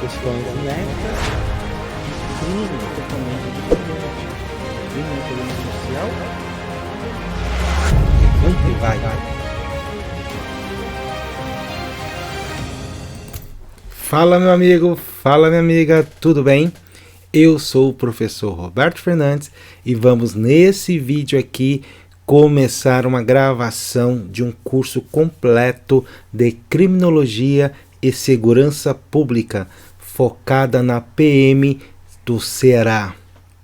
Questões inéditas, crime totalmente diferente, crime na inteligência social, e vai. Fala meu amigo, fala minha amiga, tudo bem? Eu sou o professor Roberto Fernandes e vamos nesse vídeo aqui começar uma gravação de um curso completo de Criminologia e Segurança Pública, focada na PM do Ceará,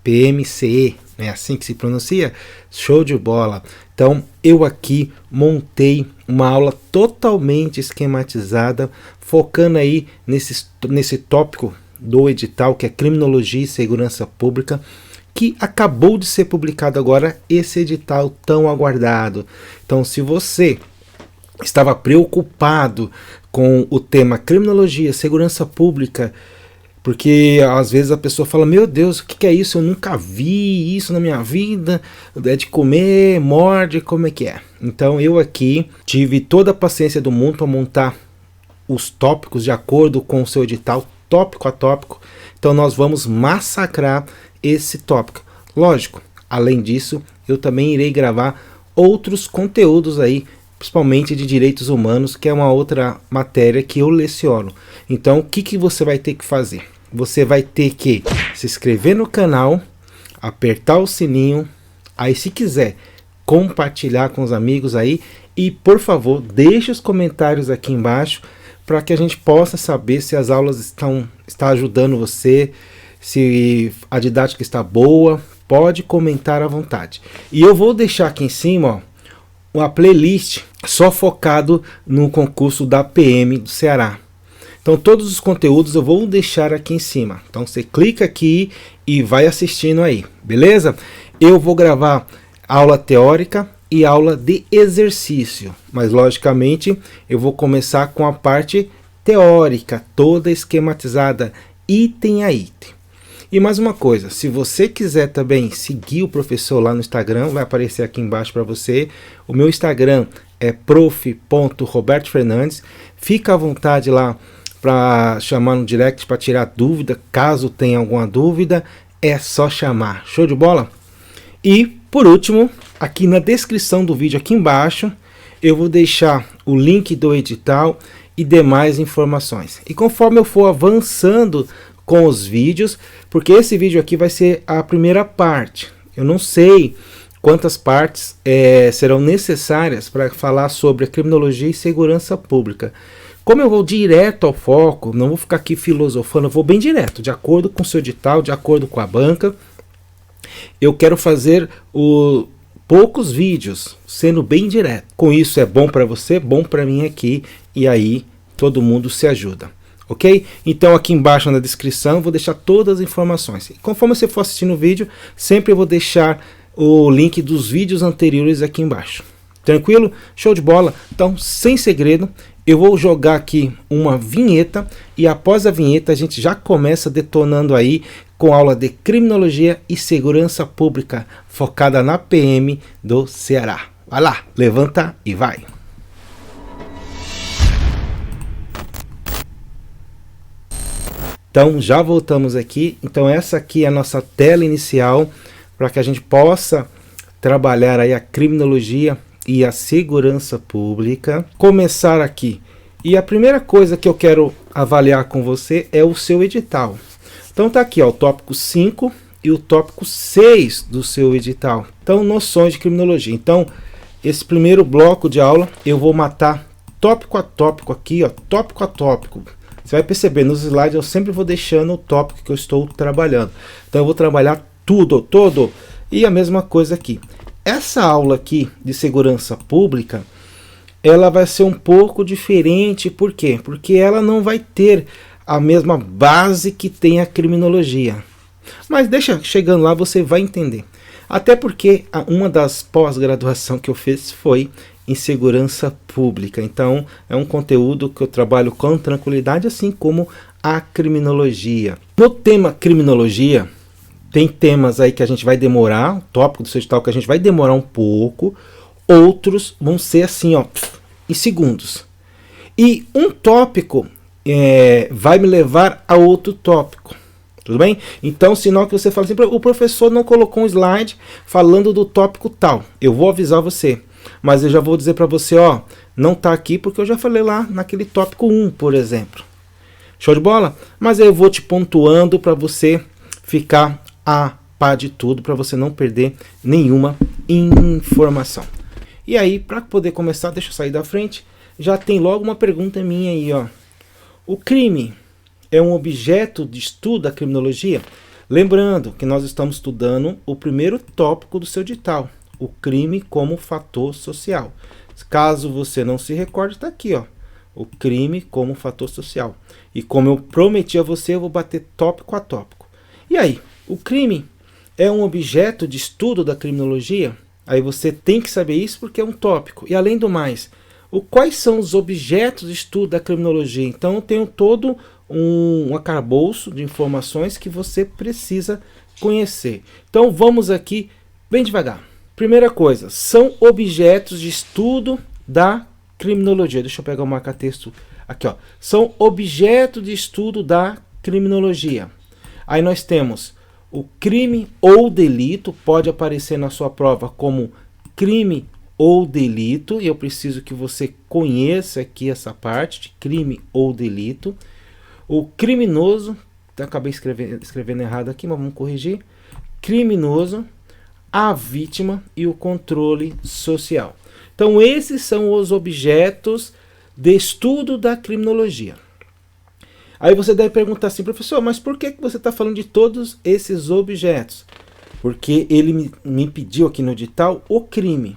PMCE, é assim que se pronuncia? Show de bola! Então eu aqui montei uma aula totalmente esquematizada, focando aí nesse tópico do edital, que é Criminologia e Segurança Pública, que acabou de ser publicado agora, esse edital tão aguardado. Então, se você estava preocupado com o tema Criminologia, Segurança Pública, porque às vezes a pessoa fala, meu Deus, o que é isso? Eu nunca vi isso na minha vida, é de comer, morde, como é que é? Então eu aqui tive toda a paciência do mundo para montar os tópicos de acordo com o seu edital, tópico a tópico. Então nós vamos massacrar esse tópico. Lógico, além disso, eu também irei gravar outros conteúdos aí, principalmente de direitos humanos, que é uma outra matéria que eu leciono. Então o que você vai ter que fazer? Você vai ter que se inscrever no canal, apertar o sininho, aí se quiser compartilhar com os amigos aí, e por favor deixe os comentários aqui embaixo para que a gente possa saber se as aulas estão ajudando você, se a didática está boa. Pode comentar à vontade. E eu vou deixar aqui em cima, ó, uma playlist só focado no concurso da PM do Ceará. Então todos os conteúdos eu vou deixar aqui em cima. Então você clica aqui e vai assistindo aí, beleza? Eu vou gravar aula teórica e aula de exercício, mas logicamente eu vou começar com a parte teórica, toda esquematizada, item a item. E mais uma coisa, se você quiser também seguir o professor lá no Instagram, vai aparecer aqui embaixo para você. O meu Instagram é prof.robertofernandes. Fica à vontade lá para chamar no direct para tirar dúvida. Caso tenha alguma dúvida, é só chamar. Show de bola? E por último, aqui na descrição do vídeo aqui embaixo, eu vou deixar o link do edital e demais informações. E conforme eu for avançando com os vídeos, porque esse vídeo aqui vai ser a primeira parte. Eu não sei quantas partes serão necessárias para falar sobre a criminologia e segurança pública. Como eu vou direto ao foco, não vou ficar aqui filosofando, eu vou bem direto, de acordo com o seu edital, de acordo com a banca. Eu quero fazer poucos vídeos, sendo bem direto. Com isso é bom para você, bom para mim aqui, e aí todo mundo se ajuda. Ok? Então aqui embaixo na descrição eu vou deixar todas as informações. E conforme você for assistindo o vídeo, sempre eu vou deixar o link dos vídeos anteriores aqui embaixo. Tranquilo? Show de bola? Então, sem segredo, eu vou jogar aqui uma vinheta e após a vinheta a gente já começa detonando aí com aula de Criminologia e Segurança Pública, focada na PM do Ceará. Vai lá, levanta e vai! Então já voltamos aqui. Então essa aqui é a nossa tela inicial para que a gente possa trabalhar aí a criminologia e a segurança pública. Começar aqui. E a primeira coisa que eu quero avaliar com você é o seu edital. Então tá aqui, ó, o tópico 5 e o tópico 6 do seu edital. Então noções de criminologia. Então esse primeiro bloco de aula eu vou matar tópico a tópico aqui, ó, tópico a tópico. Você vai perceber, nos slides eu sempre vou deixando o tópico que eu estou trabalhando. Então eu vou trabalhar tudo, todo. E a mesma coisa aqui. Essa aula aqui de segurança pública, ela vai ser um pouco diferente. Por quê? Porque ela não vai ter a mesma base que tem a criminologia. Mas deixa, chegando lá você vai entender. Até porque uma das pós-graduação que eu fiz foi em segurança pública. Então é um conteúdo que eu trabalho com tranquilidade, assim como a criminologia. No tema criminologia, tem temas aí que a gente vai demorar, tópico do seu edital que a gente vai demorar um pouco, outros vão ser assim, ó, em segundos. E um tópico vai me levar a outro tópico. Tudo bem? Então, sinal que você fala assim, o professor não colocou um slide falando do tópico tal. Eu vou avisar você. Mas eu já vou dizer para você, ó, não tá aqui porque eu já falei lá naquele tópico 1, por exemplo. Show de bola? Mas eu vou te pontuando para você ficar a par de tudo, para você não perder nenhuma informação. E aí, para poder começar, deixa eu sair da frente, já tem logo uma pergunta minha aí, ó. O crime é um objeto de estudo da criminologia? Lembrando que nós estamos estudando o primeiro tópico do seu edital, o crime como fator social. Caso você não se recorde, está aqui, ó, o crime como fator social. E como eu prometi a você, eu vou bater tópico a tópico. E aí, o crime é um objeto de estudo da criminologia? Aí você tem que saber isso porque é um tópico. E além do mais, quais são os objetos de estudo da criminologia? Então eu tenho todo um arcabouço de informações que você precisa conhecer. Então vamos aqui bem devagar. Primeira coisa, são objetos de estudo da criminologia. Deixa eu pegar o marca-texto aqui, ó. São objetos de estudo da criminologia. Aí nós temos o crime ou delito, pode aparecer na sua prova como crime ou delito, e eu preciso que você conheça aqui essa parte de crime ou delito. O criminoso, acabei escrevendo errado aqui, mas vamos corrigir. Criminoso, a vítima e o controle social. Então esses são os objetos de estudo da criminologia. Aí você deve perguntar assim, professor, mas por que você está falando de todos esses objetos? Porque ele me pediu aqui no edital o crime.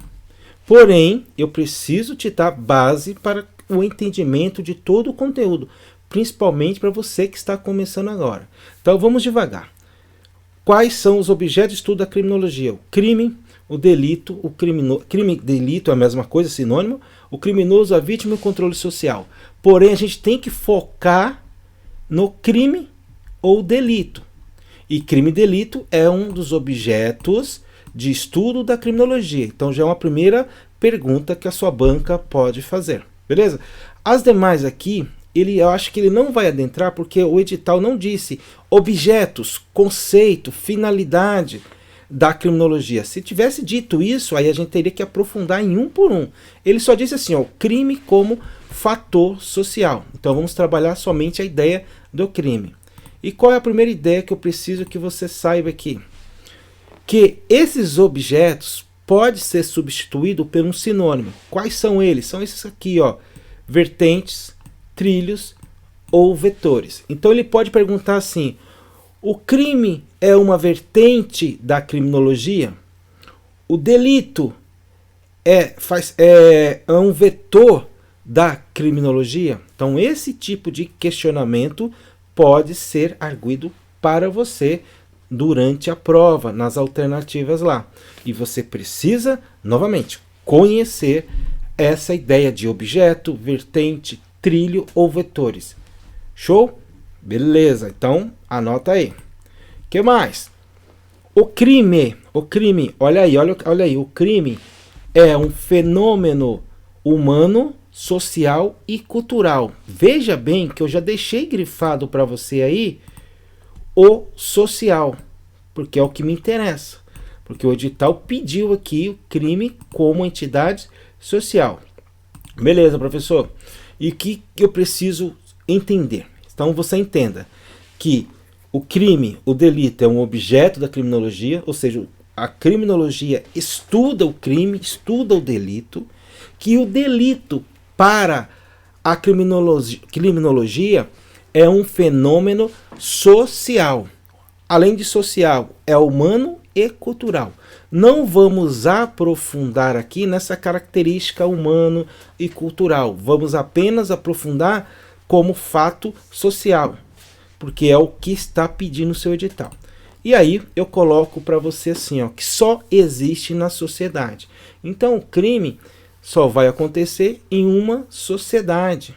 Porém, eu preciso te dar base para o entendimento de todo o conteúdo, principalmente para você que está começando agora. Então vamos devagar. Quais são os objetos de estudo da criminologia? O crime, o delito, o criminoso. Crime e delito é a mesma coisa, sinônimo. O criminoso, a vítima e o controle social. Porém, a gente tem que focar no crime ou delito. E crime e delito é um dos objetos de estudo da criminologia. Então já é uma primeira pergunta que a sua banca pode fazer. Beleza? As demais aqui, eu acho que ele não vai adentrar porque o edital não disse objetos, conceito, finalidade da criminologia. Se tivesse dito isso, aí a gente teria que aprofundar em um por um. Ele só disse assim, ó, crime como fator social. Então vamos trabalhar somente a ideia do crime. E qual é a primeira ideia que eu preciso que você saiba aqui? Que esses objetos podem ser substituídos por um sinônimo. Quais são eles? São esses aqui, ó, vertentes, trilhos ou vetores. Então ele pode perguntar assim, o crime é uma vertente da criminologia? O delito é um vetor da criminologia? Então esse tipo de questionamento pode ser arguido para você durante a prova, nas alternativas lá. E você precisa, novamente, conhecer essa ideia de objeto, vertente, trilho ou vetores. Show? Beleza, então anota aí. O que mais? O crime, olha aí, o crime é um fenômeno humano, social e cultural. Veja bem que eu já deixei grifado para você aí o social, porque é o que me interessa. Porque o edital pediu aqui o crime como entidade social. Beleza, professor? E o que eu preciso entender? Então você entenda que o crime, o delito é um objeto da criminologia, ou seja, a criminologia estuda o crime, estuda o delito, que o delito para a criminologia é um fenômeno social. Além de social, é humano e cultural. Não vamos aprofundar aqui nessa característica humano e cultural. Vamos apenas aprofundar como fato social, porque é o que está pedindo o seu edital. E aí eu coloco para você assim, ó, que só existe na sociedade. Então o crime só vai acontecer em uma sociedade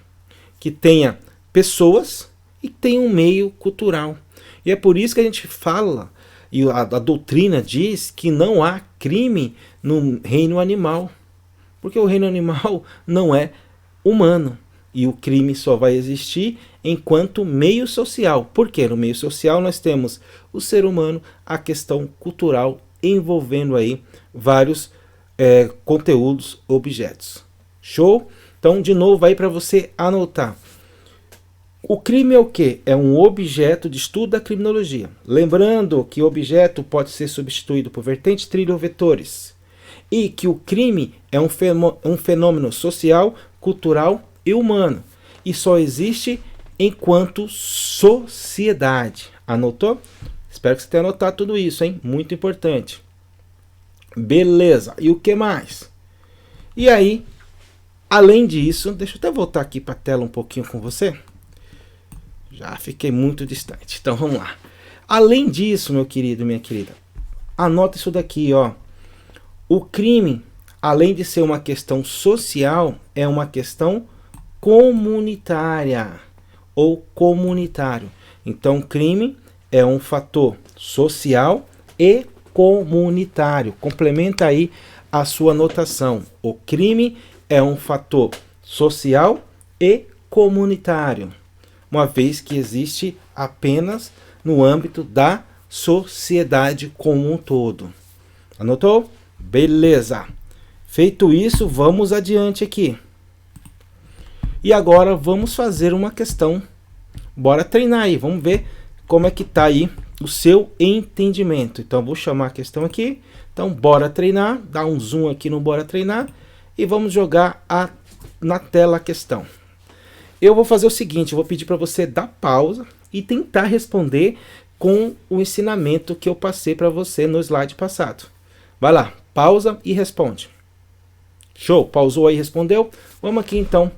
que tenha pessoas e tenha um meio cultural. E é por isso que a gente fala, e a doutrina diz que não há crime no reino animal, porque o reino animal não é humano. E o crime só vai existir enquanto meio social. Porque no meio social nós temos o ser humano, a questão cultural envolvendo aí vários conteúdos, objetos. Show? Então, de novo aí para você anotar. O crime é o quê? É um objeto de estudo da criminologia. Lembrando que o objeto pode ser substituído por vertente, trilha ou vetores. E que o crime é um fenômeno social, cultural e humano. E só existe enquanto sociedade. Anotou? Espero que você tenha anotado tudo isso, hein? Muito importante. Beleza. E o que mais? E aí, além disso, deixa eu até voltar aqui para a tela um pouquinho com você. Já fiquei muito distante. Então vamos lá. Além disso, meu querido e minha querida, anota isso daqui, ó. O crime, além de ser uma questão social, é uma questão comunitária ou comunitário. Então, crime é um fator social e comunitário. Complementa aí a sua anotação. O crime é um fator social e comunitário, uma vez que existe apenas no âmbito da sociedade como um todo. Anotou? Beleza. Feito isso, vamos adiante aqui. E agora vamos fazer uma questão. Bora treinar aí, vamos ver como é que tá aí o seu entendimento. Então vou chamar a questão aqui. Então bora treinar, dá um zoom aqui no bora treinar e vamos jogar na tela a questão. Eu vou fazer o seguinte, eu vou pedir para você dar pausa e tentar responder com o ensinamento que eu passei para você no slide passado. Vai lá, pausa e responde. Show, pausou aí e respondeu? Vamos aqui então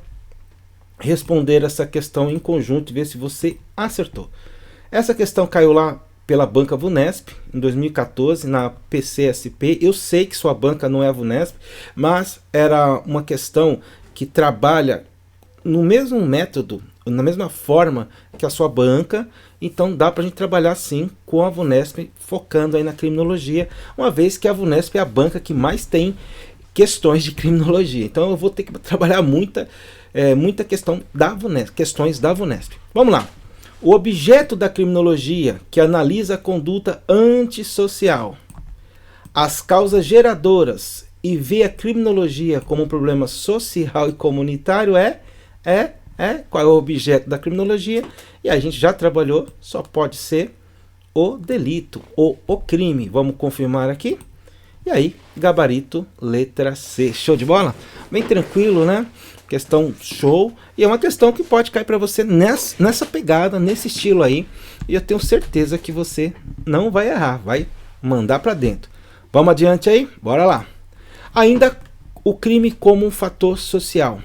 responder essa questão em conjunto e ver se você acertou. Essa questão caiu lá pela banca VUNESP em 2014 na PCSP. Eu sei que sua banca não é a VUNESP, mas era uma questão que trabalha no mesmo método, na mesma forma que a sua banca, então dá para a gente trabalhar sim com a VUNESP, focando aí na criminologia, uma vez que a VUNESP é a banca que mais tem questões de criminologia. Então eu vou ter que trabalhar muita questão da VUNESP, questões da VUNESP. Vamos lá. O objeto da criminologia que analisa a conduta antissocial, as causas geradoras e vê a criminologia como um problema social e comunitário qual é o objeto da criminologia? E a gente já trabalhou, só pode ser o delito ou o crime. Vamos confirmar aqui. E aí, gabarito, letra C. Show de bola? Bem tranquilo, né? Questão show. E é uma questão que pode cair para você nessa pegada, nesse estilo aí. E eu tenho certeza que você não vai errar, vai mandar para dentro. Vamos adiante aí? Bora lá. Ainda o crime como um fator social.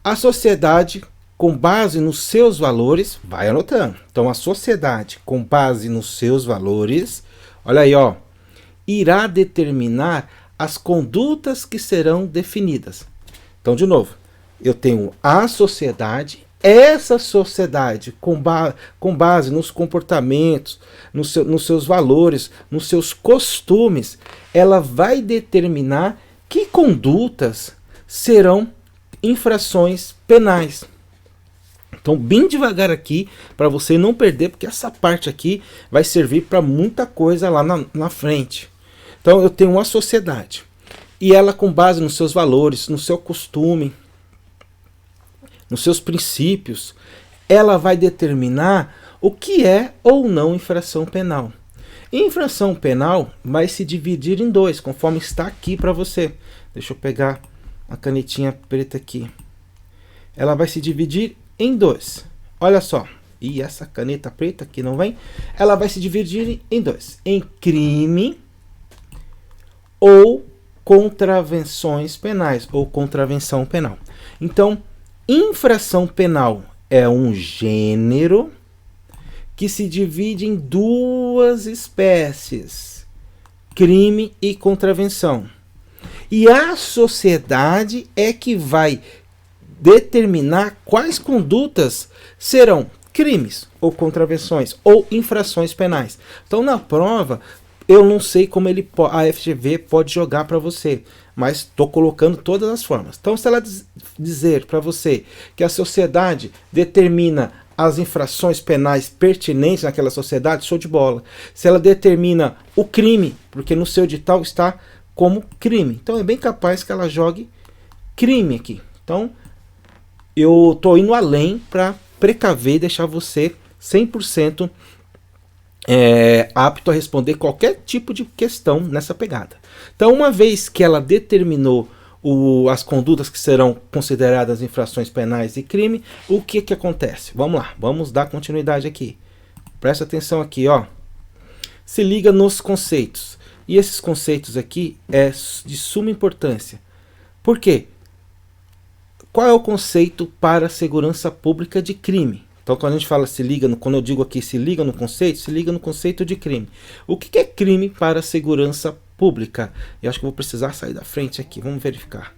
A sociedade, com base nos seus valores, vai anotando. Então, a sociedade, com base nos seus valores, olha aí, ó, irá determinar as condutas que serão definidas. Então, de novo, eu tenho a sociedade, essa sociedade, com base nos comportamentos, nos seus valores, nos seus costumes, ela vai determinar que condutas serão infrações penais. Então, bem devagar aqui, para você não perder, porque essa parte aqui vai servir para muita coisa lá na frente. Então, eu tenho uma sociedade, e ela, com base nos seus valores, no seu costume, nos seus princípios, ela vai determinar o que é ou não infração penal. Infração penal vai se dividir em dois, conforme está aqui para você. Deixa eu pegar a canetinha preta aqui. Ela vai se dividir em dois. Olha só. E essa caneta preta aqui não vem. Ela vai se dividir em dois. Em crime ou contravenções penais. Ou contravenção penal. Então, infração penal é um gênero que se divide em duas espécies. Crime e contravenção. E a sociedade é que vai determinar quais condutas serão crimes ou contravenções ou infrações penais. Então, na prova, eu não sei como a FGV pode jogar para você, mas estou colocando todas as formas. Então, se ela dizer para você que a sociedade determina as infrações penais pertinentes naquela sociedade, show de bola. Se ela determina o crime, porque no seu edital está como crime, então é bem capaz que ela jogue crime aqui. Então, eu estou indo além para precaver e deixar você 100% apto a responder qualquer tipo de questão nessa pegada. Então, uma vez que ela determinou as condutas que serão consideradas infrações penais e crime, o que acontece? Vamos lá, vamos dar continuidade aqui. Presta atenção aqui, ó. Se liga nos conceitos. E esses conceitos aqui é de suma importância. Por quê? Qual é o conceito para a segurança pública de crime? Então, quando a gente fala se liga, quando eu digo aqui se liga no conceito de crime. O que é crime para a segurança pública? Eu acho que vou precisar sair da frente aqui, vamos verificar.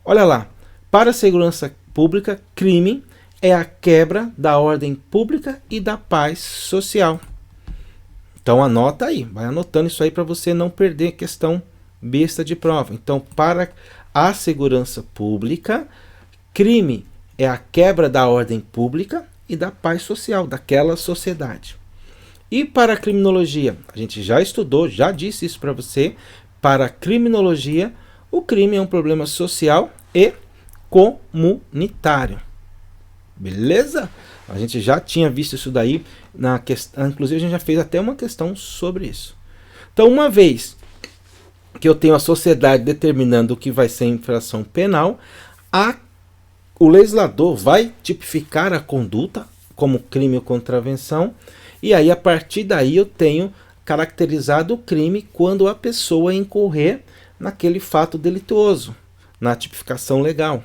Olha lá, para a segurança pública, crime é a quebra da ordem pública e da paz social. Então anota aí, vai anotando isso aí para você não perder a questão besta de prova. Então, para a segurança pública, crime é a quebra da ordem pública e da paz social daquela sociedade. E para a criminologia, a gente já estudou, já disse isso para você. Para a criminologia, o crime é um problema social e comunitário. Beleza? A gente já tinha visto isso daí na questão, inclusive a gente já fez até uma questão sobre isso. Então, uma vez que eu tenho a sociedade determinando o que vai ser infração penal, o legislador vai tipificar a conduta como crime ou contravenção, e aí a partir daí eu tenho caracterizado o crime quando a pessoa incorrer naquele fato delituoso, na tipificação legal,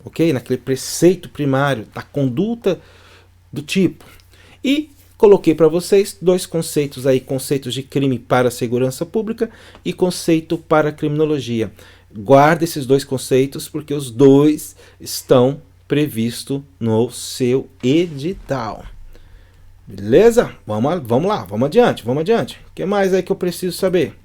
ok? Naquele preceito primário da conduta do tipo. E coloquei para vocês dois conceitos aí, conceitos de crime para a segurança pública e conceito para a criminologia. Guarde esses dois conceitos porque os dois estão previstos no seu edital. Beleza? Vamos lá, vamos adiante. O que mais é que eu preciso saber?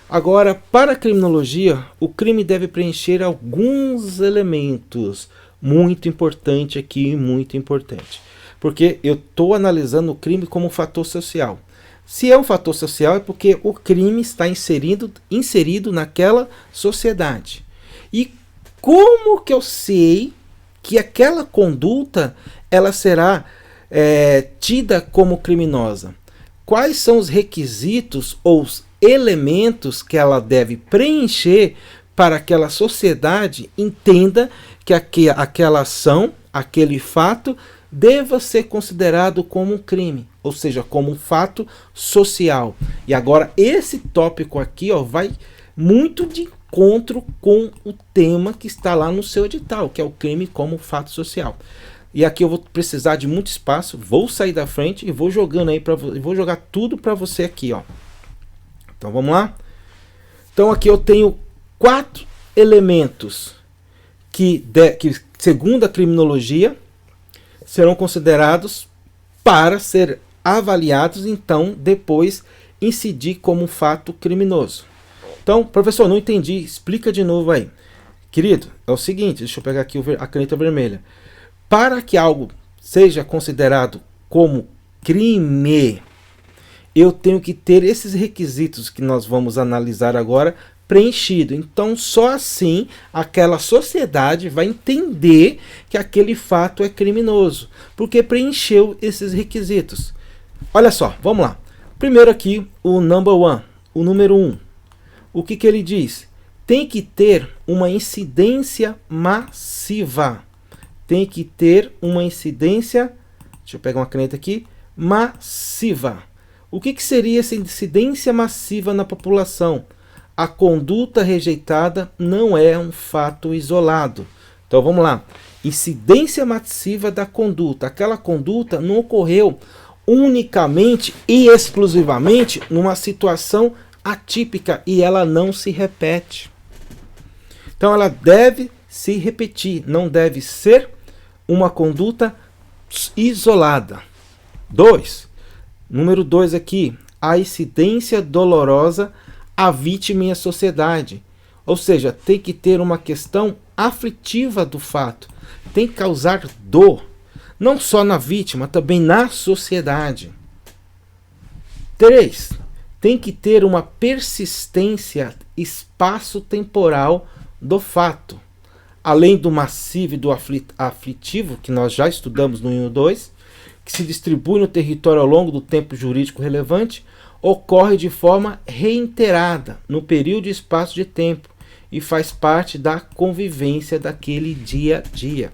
Agora, para a criminologia, o crime deve preencher alguns elementos. Muito importante aqui, muito importante. Porque eu estou analisando o crime como um fator social. Se é um fator social, é porque o crime está inserido naquela sociedade. E como que eu sei que aquela conduta ela será tida como criminosa? Quais são os requisitos ou os elementos que ela deve preencher para que aquela sociedade entenda que aquela ação, aquele fato, deva ser considerado como um crime, ou seja, como um fato social. E agora esse tópico aqui vai muito de encontro com o tema que está lá no seu edital, que é o crime como fato social. E aqui eu vou precisar de muito espaço, vou sair da frente e vou jogando aí vou jogar tudo para você aqui, ó. Então vamos lá? Então aqui eu tenho 4 elementos que segundo a criminologia serão considerados para ser avaliados, então depois incidir como um fato criminoso. Então, professor, não entendi, explica de novo aí. Querido, é o seguinte, deixa eu pegar aqui a caneta vermelha. Para que algo seja considerado como crime, eu tenho que ter esses requisitos que nós vamos analisar agora preenchido. Então, só assim aquela sociedade vai entender que aquele fato é criminoso, porque preencheu esses requisitos. Olha só, vamos lá. Primeiro aqui, o número 1. O que ele diz? Tem que ter uma incidência massiva. Tem que ter uma incidência, deixa eu pegar uma caneta aqui, massiva. O que seria essa incidência massiva na população? A conduta rejeitada não é um fato isolado. Então vamos lá. Incidência massiva da conduta. Aquela conduta não ocorreu unicamente e exclusivamente numa situação atípica e ela não se repete. Então ela deve se repetir, não deve ser uma conduta isolada. Número 2 aqui, a incidência dolorosa à vítima e à sociedade. Ou seja, tem que ter uma questão aflitiva do fato. Tem que causar dor, não só na vítima, também na sociedade. 3. Tem que ter uma persistência espaço-temporal do fato. Além do massivo e do aflitivo, que nós já estudamos no 1 e 2, que se distribui no território ao longo do tempo jurídico relevante, ocorre de forma reiterada no período e espaço de tempo e faz parte da convivência daquele dia a dia.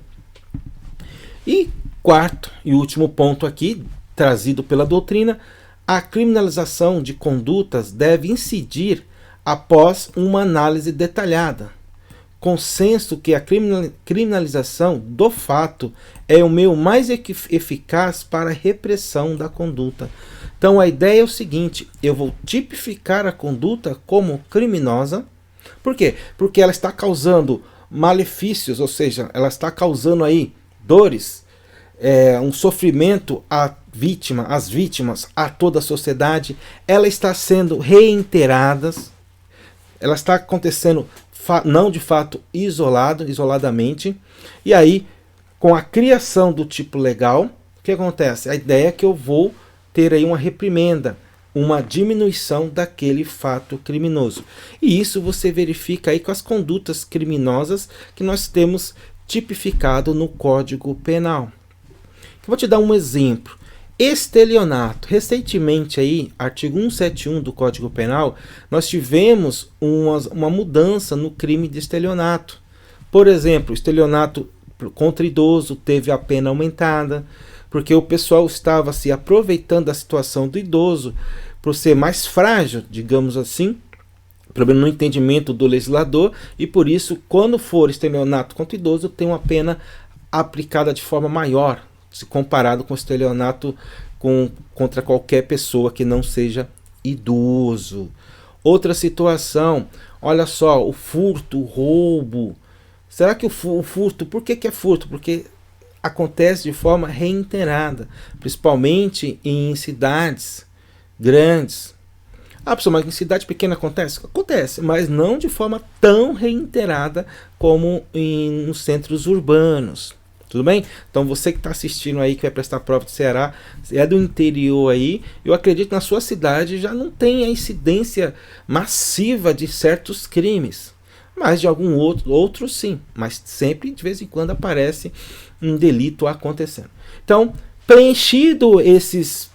E 4º e último ponto aqui, trazido pela doutrina, a criminalização de condutas deve incidir após uma análise detalhada. Consenso que a criminalização do fato é o meio mais eficaz para a repressão da conduta. Então a ideia é o seguinte: eu vou tipificar a conduta como criminosa. Por quê? Porque ela está causando malefícios, ou seja, ela está causando aí dores, um sofrimento à vítima, às vítimas, a toda a sociedade. Ela está sendo reiterada, ela está acontecendo não de fato isoladamente. E aí, com a criação do tipo legal, o que acontece? A ideia é que eu vou ter aí uma reprimenda, uma diminuição daquele fato criminoso. E isso você verifica aí com as condutas criminosas que nós temos tipificado no Código Penal. Eu vou te dar um exemplo. Estelionato. Recentemente aí, artigo 171 do Código Penal, nós tivemos uma mudança no crime de estelionato. Por exemplo, estelionato contra idoso teve a pena aumentada, porque o pessoal estava se aproveitando da situação do idoso por ser mais frágil, digamos assim, problema no entendimento do legislador, e por isso, quando for estelionato contra idoso, tem uma pena aplicada de forma maior, se comparado com o estelionato contra qualquer pessoa que não seja idoso. Outra situação, olha só, o furto, o roubo. Será que o furto, por que é furto? Porque acontece de forma reiterada, principalmente em cidades grandes. Pessoal, mas em cidade pequena acontece? Acontece, mas não de forma tão reiterada como nos centros urbanos. Tudo bem? Então você que está assistindo aí, que vai prestar prova do Ceará, é do interior aí, eu acredito que na sua cidade já não tem a incidência massiva de certos crimes. Mas de algum outro sim. Mas sempre, de vez em quando, aparece um delito acontecendo. Então, preenchido esses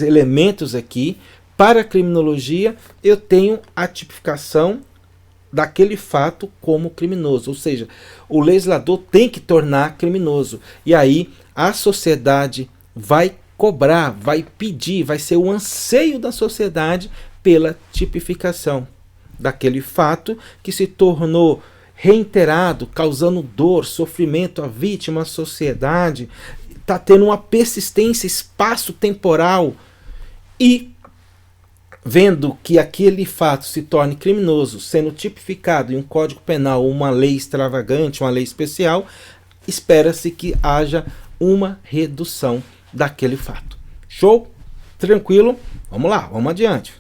elementos aqui, para a criminologia, eu tenho a tipificação daquele fato como criminoso, ou seja, o legislador tem que tornar criminoso, e aí a sociedade vai cobrar, vai pedir, vai ser o anseio da sociedade pela tipificação daquele fato que se tornou reiterado, causando dor, sofrimento à vítima, à sociedade, está tendo uma persistência espaço-temporal, e vendo que aquele fato se torne criminoso, sendo tipificado em um Código Penal, uma lei extravagante, uma lei especial, espera-se que haja uma redução daquele fato. Show? Tranquilo? Vamos lá, vamos adiante.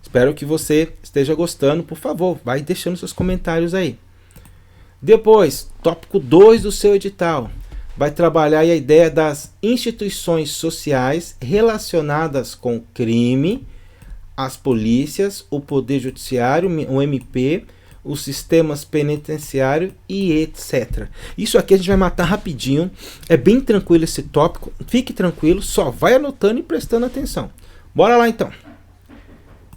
Espero que você esteja gostando. Por favor, vai deixando seus comentários aí. Depois, tópico 2 do seu edital. Vai trabalhar a ideia das instituições sociais relacionadas com crime, as polícias, o poder judiciário, o MP, os sistemas penitenciários e etc. Isso aqui a gente vai matar rapidinho, é bem tranquilo esse tópico, fique tranquilo, só vai anotando e prestando atenção. Bora lá então.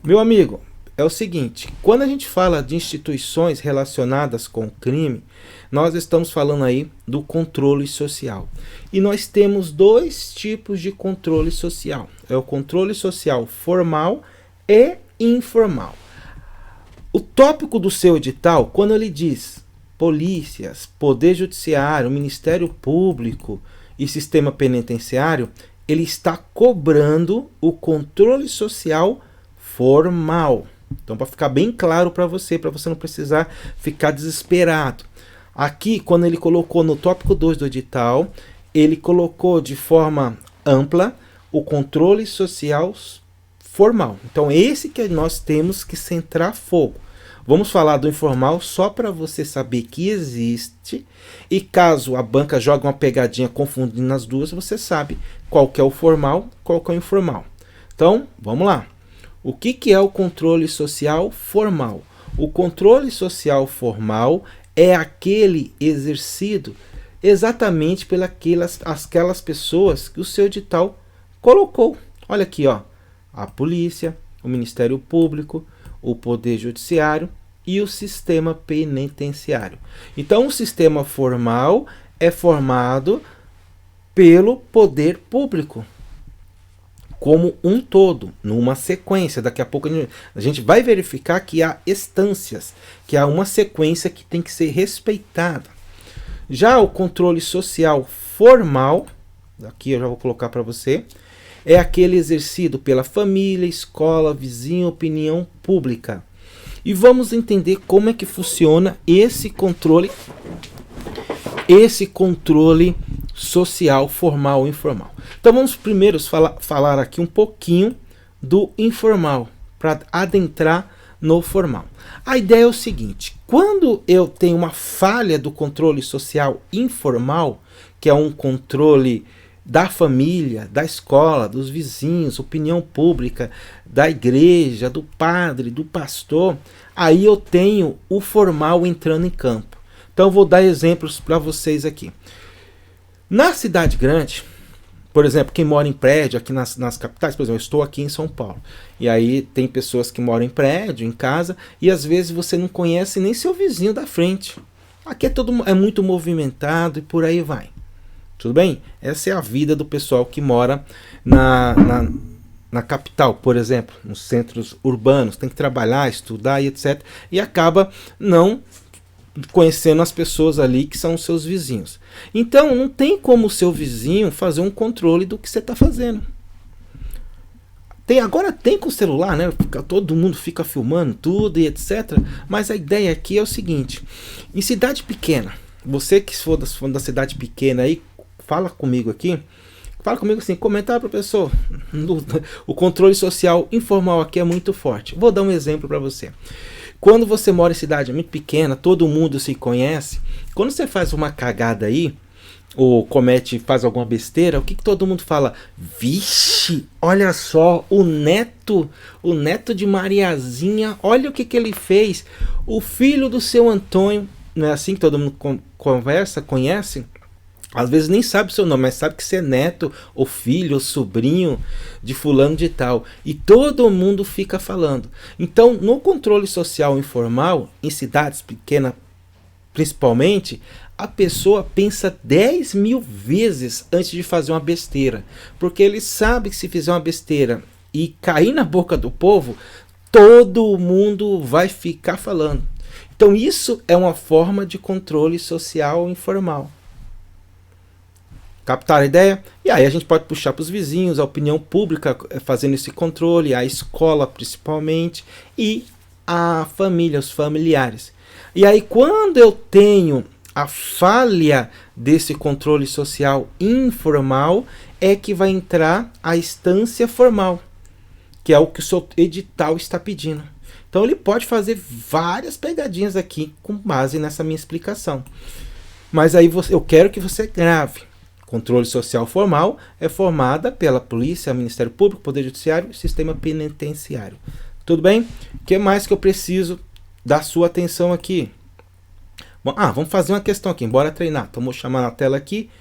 Meu amigo, é o seguinte, quando a gente fala de instituições relacionadas com crime, nós estamos falando aí do controle social. E nós temos dois tipos de controle social. É o controle social formal e informal. O tópico do seu edital, quando ele diz polícias, poder judiciário, Ministério Público e sistema penitenciário, ele está cobrando o controle social formal. Então, para ficar bem claro para você não precisar ficar desesperado. Aqui, quando ele colocou no tópico 2 do edital, ele colocou de forma ampla o controle social formal. Então, esse que nós temos que centrar fogo. Vamos falar do informal só para você saber que existe, e caso a banca jogue uma pegadinha confundindo as duas, você sabe qual que é o formal, qual que é o informal. Então, vamos lá. O que é o controle social formal? O controle social formal é aquele exercido exatamente pelas aquelas pessoas que o seu edital colocou. Olha aqui, ó, a polícia, o Ministério Público, o Poder Judiciário e o sistema penitenciário. Então, o sistema formal é formado pelo poder público como um todo, numa sequência. Daqui a pouco a gente vai verificar que há instâncias, que há uma sequência que tem que ser respeitada. Já o controle social formal, aqui eu já vou colocar para você, é aquele exercido pela família, escola, vizinho, opinião pública. E vamos entender como é que funciona esse controle social formal e informal. Então vamos primeiro falar aqui um pouquinho do informal, para adentrar no formal. A ideia é o seguinte: quando eu tenho uma falha do controle social informal, que é um controle da família, da escola, dos vizinhos, opinião pública, da igreja, do padre, do pastor, aí eu tenho o formal entrando em campo. Então vou dar exemplos para vocês aqui. Na cidade grande, por exemplo, quem mora em prédio aqui nas capitais, por exemplo, eu estou aqui em São Paulo, e aí tem pessoas que moram em prédio, em casa, e às vezes você não conhece nem seu vizinho da frente. Aqui é muito movimentado e por aí vai. Tudo bem? Essa é a vida do pessoal que mora na capital, por exemplo, nos centros urbanos, tem que trabalhar, estudar e etc. E acaba não conhecendo as pessoas ali que são seus vizinhos. Então não tem como o seu vizinho fazer um controle do que você está fazendo. Agora tem com o celular, né? Todo mundo fica filmando tudo e etc. Mas a ideia aqui é o seguinte: em cidade pequena, você que for da cidade pequena aí, fala comigo aqui. Fala comigo assim, comentar, professor. O controle social informal aqui é muito forte. Vou dar um exemplo para você. Quando você mora em cidade muito pequena, todo mundo se conhece. Quando você faz uma cagada aí, ou faz alguma besteira, o que todo mundo fala? Vixe, olha só, o neto de Mariazinha, olha o que ele fez. O filho do seu Antônio, não é assim que todo mundo conhece? Às vezes nem sabe o seu nome, mas sabe que você é neto, ou filho, ou sobrinho de fulano de tal. E todo mundo fica falando. Então, no controle social informal, em cidades pequenas principalmente, a pessoa pensa 10.000 vezes antes de fazer uma besteira. Porque ele sabe que se fizer uma besteira e cair na boca do povo, todo mundo vai ficar falando. Então, isso é uma forma de controle social informal. Captar a ideia? E aí a gente pode puxar para os vizinhos, a opinião pública fazendo esse controle, a escola principalmente, e a família, os familiares. E aí quando eu tenho a falha desse controle social informal, é que vai entrar a instância formal, que é o que o seu edital está pedindo. Então ele pode fazer várias pegadinhas aqui com base nessa minha explicação. Mas aí eu quero que você grave. Controle social formal é formada pela polícia, Ministério Público, Poder Judiciário e Sistema Penitenciário. Tudo bem? O que mais que eu preciso da sua atenção aqui? Bom, vamos fazer uma questão aqui. Bora treinar. Então, vou chamar na tela aqui.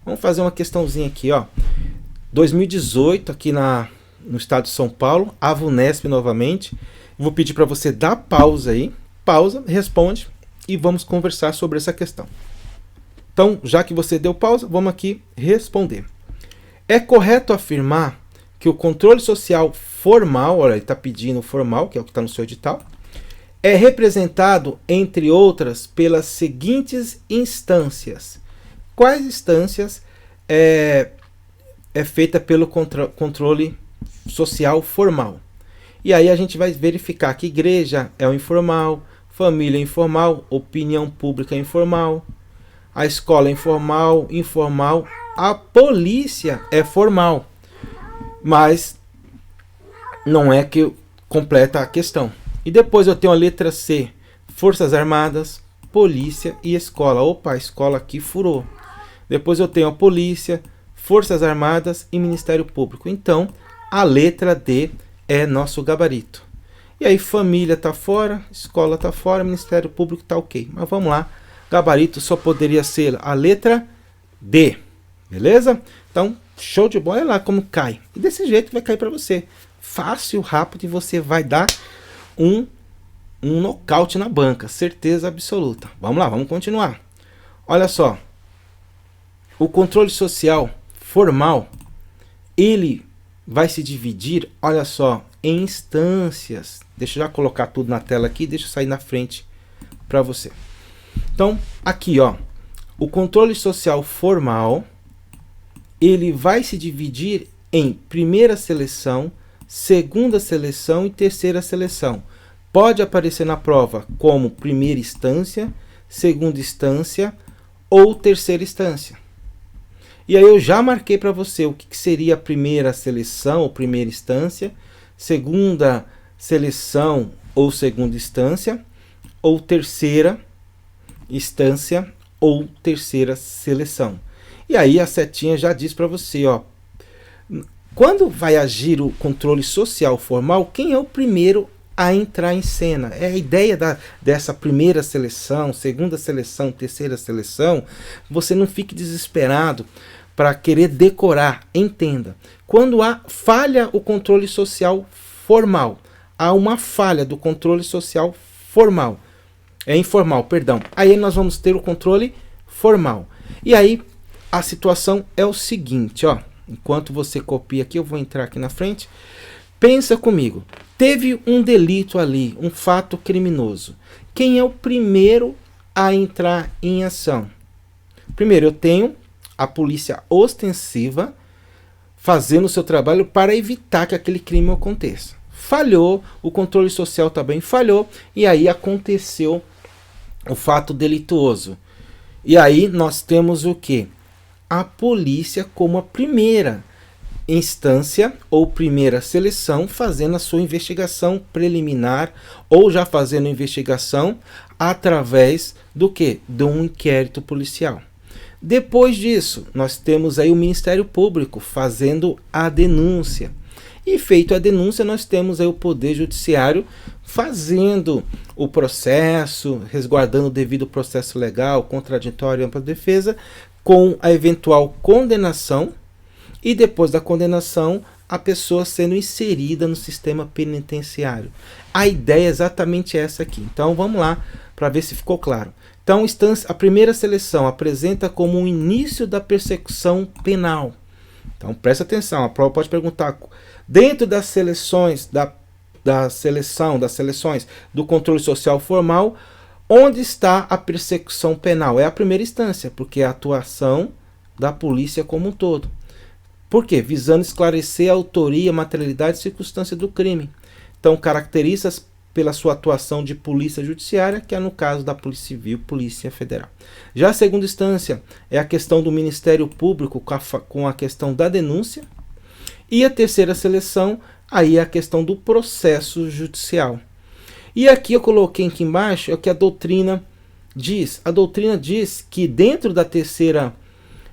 Vamos fazer uma questãozinha aqui, ó. 2018, aqui no estado de São Paulo, a VUNESP novamente. Vou pedir para você dar pausa aí. Pausa, responde e vamos conversar sobre essa questão. Então, já que você deu pausa, vamos aqui responder. É correto afirmar que o controle social formal, olha, ele está pedindo formal, que é o que está no seu edital, é representado, entre outras, pelas seguintes instâncias. Quais instâncias é feita pelo controle social formal? E aí a gente vai verificar que igreja é o informal, família é informal, opinião pública é informal, a escola é informal, a polícia é formal. Mas não é que completa a questão. E depois eu tenho a letra C. Forças Armadas, Polícia e Escola. Opa, a escola aqui furou. Depois eu tenho a Polícia, Forças Armadas e Ministério Público. Então, a letra D é nosso gabarito. E aí, família tá fora, escola tá fora, Ministério Público tá ok. Mas vamos lá, gabarito só poderia ser a letra D. Beleza? Então, show de bola, olha lá como cai. E desse jeito vai cair para você. Fácil, rápido, e você vai dar um nocaute na banca. Certeza absoluta. Vamos lá, vamos continuar. Olha só. O controle social formal, ele vai se dividir, olha só, em instâncias. Deixa eu já colocar tudo na tela aqui, deixa eu sair na frente para você. Então, aqui, ó, o controle social formal, ele vai se dividir em primeira seleção, segunda seleção e terceira seleção. Pode aparecer na prova como primeira instância, segunda instância ou terceira instância. E aí eu já marquei para você o que seria a primeira seleção ou primeira instância, segunda seleção ou segunda instância, ou terceira instância ou terceira seleção. E aí a setinha já diz para você, ó, quando vai agir o controle social formal, quem é o primeiro a entrar em cena? É a ideia dessa primeira seleção, segunda seleção, terceira seleção. Você não fique desesperado para querer decorar, entenda. Quando há falha o controle social formal, há uma falha do controle social formal, informal, perdão. Aí nós vamos ter o controle formal. E aí a situação é o seguinte, ó. Enquanto você copia aqui, eu vou entrar aqui na frente. Pensa comigo. Teve um delito ali, um fato criminoso. Quem é o primeiro a entrar em ação? Primeiro, eu tenho a polícia ostensiva fazendo o seu trabalho para evitar que aquele crime aconteça. Falhou, o controle social também falhou, e aí aconteceu o fato delituoso. E aí nós temos o quê? A polícia como a primeira instância ou primeira seleção fazendo a sua investigação preliminar ou já fazendo investigação através do quê? De um inquérito policial. Depois disso, nós temos aí o Ministério Público fazendo a denúncia. E feito a denúncia, nós temos aí o Poder Judiciário fazendo o processo, resguardando o devido processo legal, contraditório e ampla defesa, com a eventual condenação e depois da condenação a pessoa sendo inserida no sistema penitenciário. A ideia é exatamente essa aqui. Então vamos lá para ver se ficou claro. Então a primeira seleção apresenta como um início da persecução penal. Então presta atenção, a prova pode perguntar, dentro das seleções, das seleções do controle social formal, onde está a persecução penal? É a primeira instância, porque é a atuação da polícia como um todo. Por quê? Visando esclarecer a autoria, materialidade e circunstância do crime. Então, caracteriza-se pela sua atuação de polícia judiciária, que é no caso da Polícia Civil, Polícia Federal. Já a segunda instância é a questão do Ministério Público com a questão da denúncia. E a terceira seleção, aí é a questão do processo judicial. E aqui eu coloquei aqui embaixo é o que a doutrina diz. A doutrina diz que dentro da terceira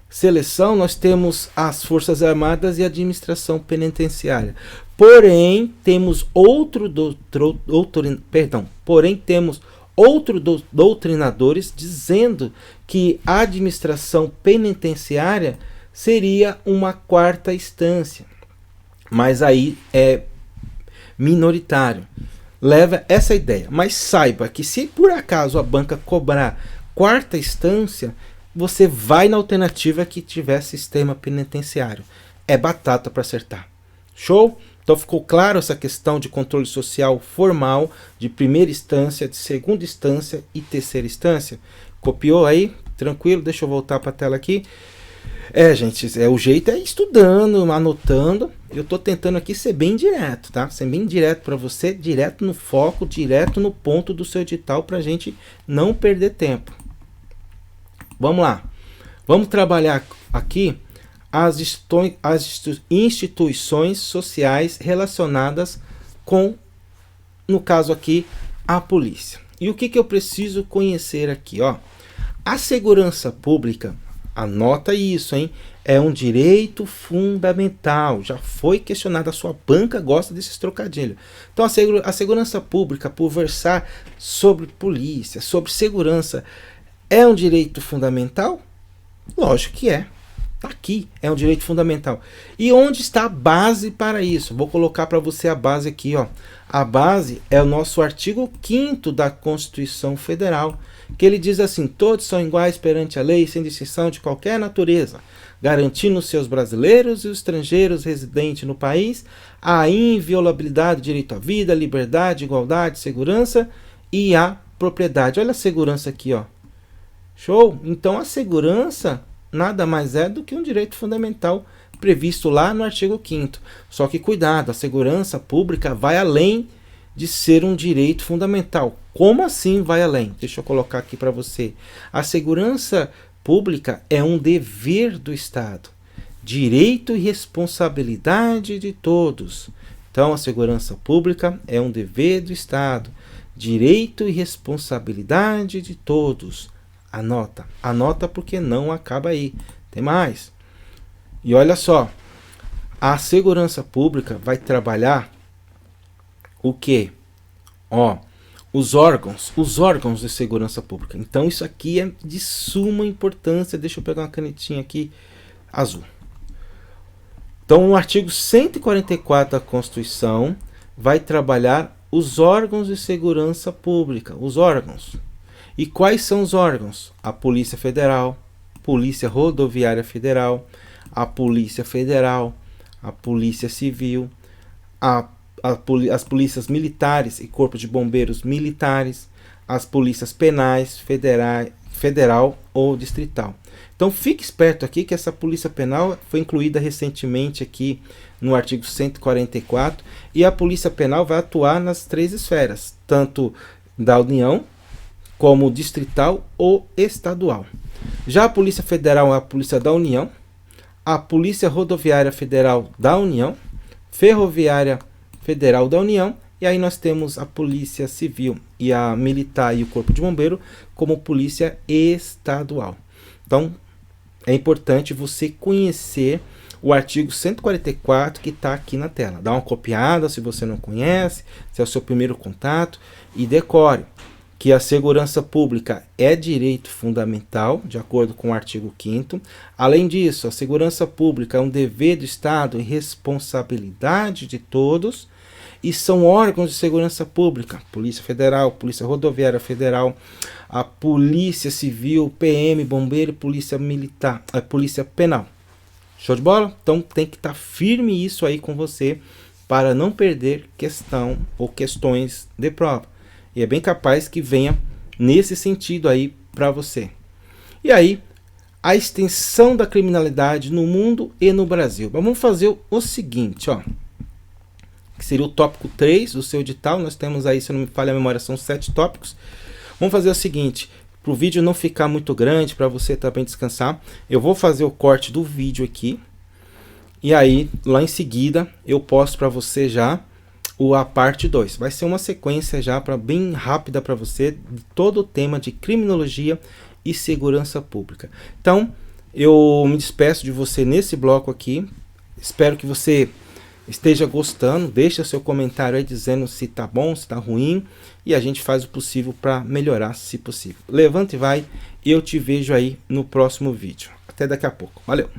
seleção nós temos as Forças Armadas e a administração penitenciária. Porém, temos doutrinadores dizendo que a administração penitenciária seria uma quarta instância. Mas aí é minoritário. Leva essa ideia. Mas saiba que se por acaso a banca cobrar quarta instância, você vai na alternativa que tiver sistema penitenciário. É batata para acertar. Show? Então ficou claro essa questão de controle social formal, de primeira instância, de segunda instância e terceira instância? Copiou aí? Tranquilo? Deixa eu voltar para a tela aqui. Gente, o jeito é estudando, anotando. Eu estou tentando aqui ser bem direto, tá? Ser bem direto para você, direto no foco, direto no ponto do seu edital, para a gente não perder tempo. Vamos lá. Vamos trabalhar aqui as instituições sociais relacionadas com, no caso aqui, a polícia. E o que eu preciso conhecer aqui, ó? A segurança pública, anota isso, hein? É um direito fundamental. Já foi questionado, a sua banca gosta desses trocadilhos. Então a segurança pública, por versar sobre polícia, sobre segurança, é um direito fundamental? Lógico que é. Está aqui, é um direito fundamental. E onde está a base para isso? Vou colocar para você a base aqui, ó. A base é o nosso artigo 5º da Constituição Federal, que ele diz assim: todos são iguais perante a lei, sem distinção de qualquer natureza, garantindo os seus brasileiros e os estrangeiros residentes no país a inviolabilidade do direito à vida, liberdade, igualdade, segurança e à propriedade. Olha a segurança aqui, ó. Show? Então a segurança nada mais é do que um direito fundamental previsto lá no artigo 5º. Só que cuidado, a segurança pública vai além de ser um direito fundamental. Como assim vai além? Deixa eu colocar aqui para você. A segurança pública é um dever do Estado, direito e responsabilidade de todos. Então a segurança pública é um dever do Estado, direito e responsabilidade de todos. Anota porque não acaba aí. Tem mais. E olha só, a segurança pública vai trabalhar o quê? Ó, os órgãos de segurança pública. Então isso aqui é de suma importância. Deixa eu pegar uma canetinha aqui azul. Então o artigo 144 da Constituição vai trabalhar os órgãos de segurança pública, os órgãos. E quais são os órgãos? A Polícia Federal, Polícia Rodoviária Federal, a Polícia Federal, a Polícia Civil, as polícias militares e Corpo de Bombeiros militares, as polícias penais federal ou distrital. Então fique esperto aqui que essa polícia penal foi incluída recentemente aqui no artigo 144 e a polícia penal vai atuar nas 3 esferas, tanto da União como distrital ou estadual. Já a Polícia Federal é a Polícia da União, a Polícia Rodoviária Federal da União, Ferroviária Federal da União, e aí nós temos a Polícia Civil e a Militar e o Corpo de Bombeiro como Polícia Estadual. Então, é importante você conhecer o artigo 144 que está aqui na tela. Dá uma copiada se você não conhece, se é o seu primeiro contato, e decore que a segurança pública é direito fundamental, de acordo com o artigo 5º. Além disso, a segurança pública é um dever do Estado e responsabilidade de todos, e são órgãos de segurança pública, Polícia Federal, Polícia Rodoviária Federal, a Polícia Civil, PM, Bombeiro, Polícia Militar, a Polícia Penal. Show de bola? Então tem que estar firme isso aí com você, para não perder questão ou questões de prova. E é bem capaz que venha nesse sentido aí para você. E aí, a extensão da criminalidade no mundo e no Brasil. Vamos fazer o seguinte, ó. Que seria o tópico 3 do seu edital. Nós temos aí, se não me falha a memória, são 7 tópicos. Vamos fazer o seguinte, para o vídeo não ficar muito grande, para você também descansar, eu vou fazer o corte do vídeo aqui. E aí, lá em seguida, eu posto para você já a parte 2. Vai ser uma sequência já bem rápida para você de todo o tema de criminologia e segurança pública. Então, eu me despeço de você nesse bloco aqui. Espero que você esteja gostando. Deixa seu comentário aí dizendo se tá bom, se tá ruim, e a gente faz o possível para melhorar, se possível. Levanta e vai, e eu te vejo aí no próximo vídeo. Até daqui a pouco. Valeu!